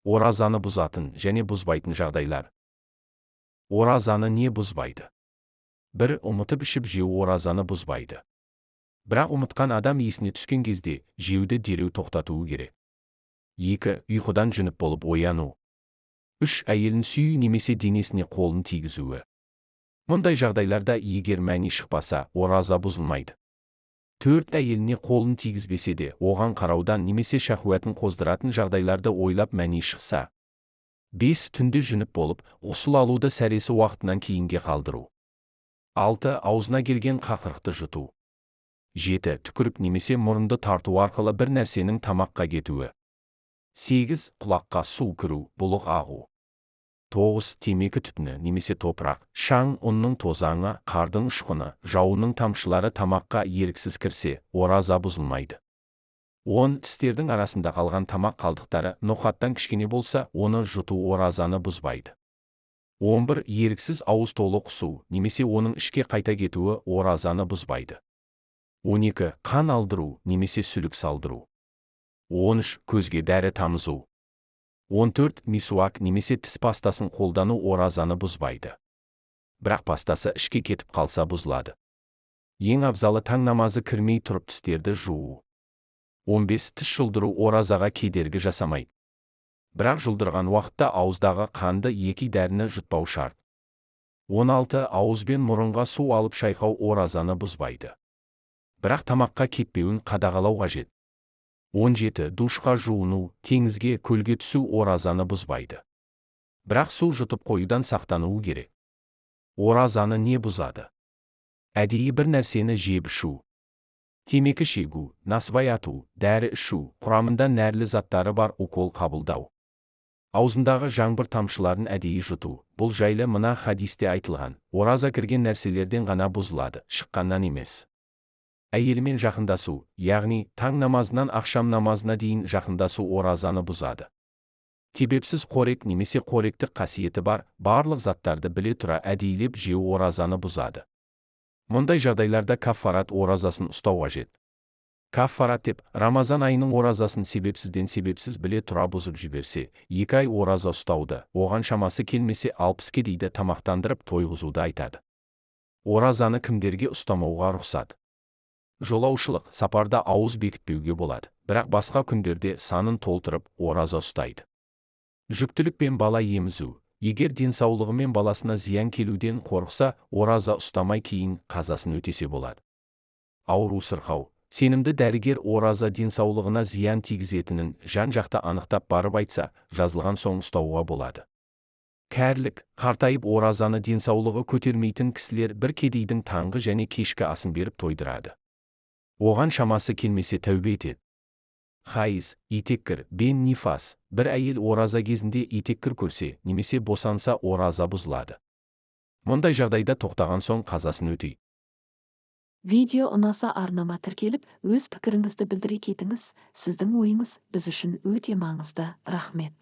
Оразаны бұзатын және бұзбайтын жағдайлар. Оразаны не бұзбайды? 1. Ұмытып ішіп жеу оразаны бұзбайды. Бірақ ұмытқан адам есіне түскен кезде жеуді дереу тоқтатуы керек. 2. Ұйқыдан жүніп болып ояну. 3. Әйелін сүю немесе денесіне қолын тигізуі. Мұндай жағдайларда егер мәни шықпаса, ораза бұзылмайды. 4. Әйеліне қолын тигізбесе де, оған қараудан немесе шахуатын қоздыратын жағдайларды ойлап мәни шықса. 5. Түнде жүніп болып, ғұсыл алуды сәресі уақытынан кейінге қалдыру. 6. Аузына келген қақырықты жұту. 7. Түкіріп немесе мұрынды тарту арқылы бір нәрсенің тамаққа кетуі. 8. Құлаққа су кіру, бұлық ағу. 9. Темекі түтіні немесе топырақ, шаң, ұнның тозаңы, қардың ұшқыны, жауынның тамшылары тамаққа еріксіз кірсе, ораза бұзылмайды. 10. Тістердің арасында қалған тамақ қалдықтары ноқаттан кішкене болса, оны жұту оразаны бұзбайды. 11. Еріксіз ауыз толы құсу немесе оның ішке қайта кетуі оразаны бұзбайды. 12. Қан алдыру немесе сүлік салдыру. 13. Көзге дәрі тамызу. 14. Мисуак немесе тіс пастасын қолдану оразаны бұзбайды. Бірақ пастасы ішке кетіп қалса бұзылады. Ең абзалы таң намазы кірмей тұрып тістерді жуу. 15. Тіс жұлдыру оразаға кедергі жасамайды. Бірақ жұлдырған уақытта ауыздағы қанды екі дәріні жұтпау шарт. 16. Ауыз бен мұрынға су алып шайқау оразаны бұзбайды. Бірақ тамаққа кетпеуін қадағалау қажет. 17. Душқа жуыну, теңізге, көлге түсу оразаны бұзбайды. Бірақ су жұтып қоюдан сақтануы керек. Оразаны не бұзады? Әдейі бір нәрсені жеп ішу. Темекі шегу, насыбай ату, дәрі ішу, құрамында нәрлі заттары бар укол қабылдау. Аузындағы жаңбыр тамшыларын әдейі жұту. Бұл жайлы мына хадисте айтылған. Ораза кірген нәрселерден ғана бұзылады, шыққаннан емес. Әйелімен жақындасу, яғни таң намазынан ақшам намазына дейін жақындасу оразаны бұзады. Себепсіз қорек немесе қоректік қасиеті бар, барлық заттарды біле тұра әдейілеп жеу оразаны бұзады. Мұндай жағдайларда каффарат оразасын ұстау қажет. Каффарат деп, Рамазан айының оразасын себепсіз біле тұра бұзып жіберсе, 2 ай ораза ұстауды, оған шамасы келмесе 60 кедейді тамақтандырып тойғызуды айтады. Оразаны кімдерге ұстамауға рұқсат? Жолаушылық, сапарда ауыз бекітпеуге болады, бірақ басқа күндерде санын толтырып, ораза ұстайды. Жүктілік пен бала емізу, егер денсаулығы мен баласына зиян келуден қорықса, ораза ұстамай кейін қазасын өтесе болады. Ауру сырқау, сенімді дәрігер ораза денсаулығына зиян тигізетінін жан-жақты анықтап барып айтса, жазылған соң ұстауға болады. Кәрілік, қартайып оразаны денсаулығы көтермейтін кісілер бір кедейдің таңғы және кешкі асын беріп тойдырады. Оған шамасы келмесе тәубе етеді. Хайыз, итеккір, бен нифас, бір әйел ораза кезінде итеккір көрсе, немесе босанса ораза бұзылады. Мұндай жағдайда тоқтаған соң қазасын өтейді. Видео ұнаса арнама тіркеліп, өз пікіріңізді білдіре кетіңіз. Сіздің ойыңыз біз үшін өте маңызды. Рахмет.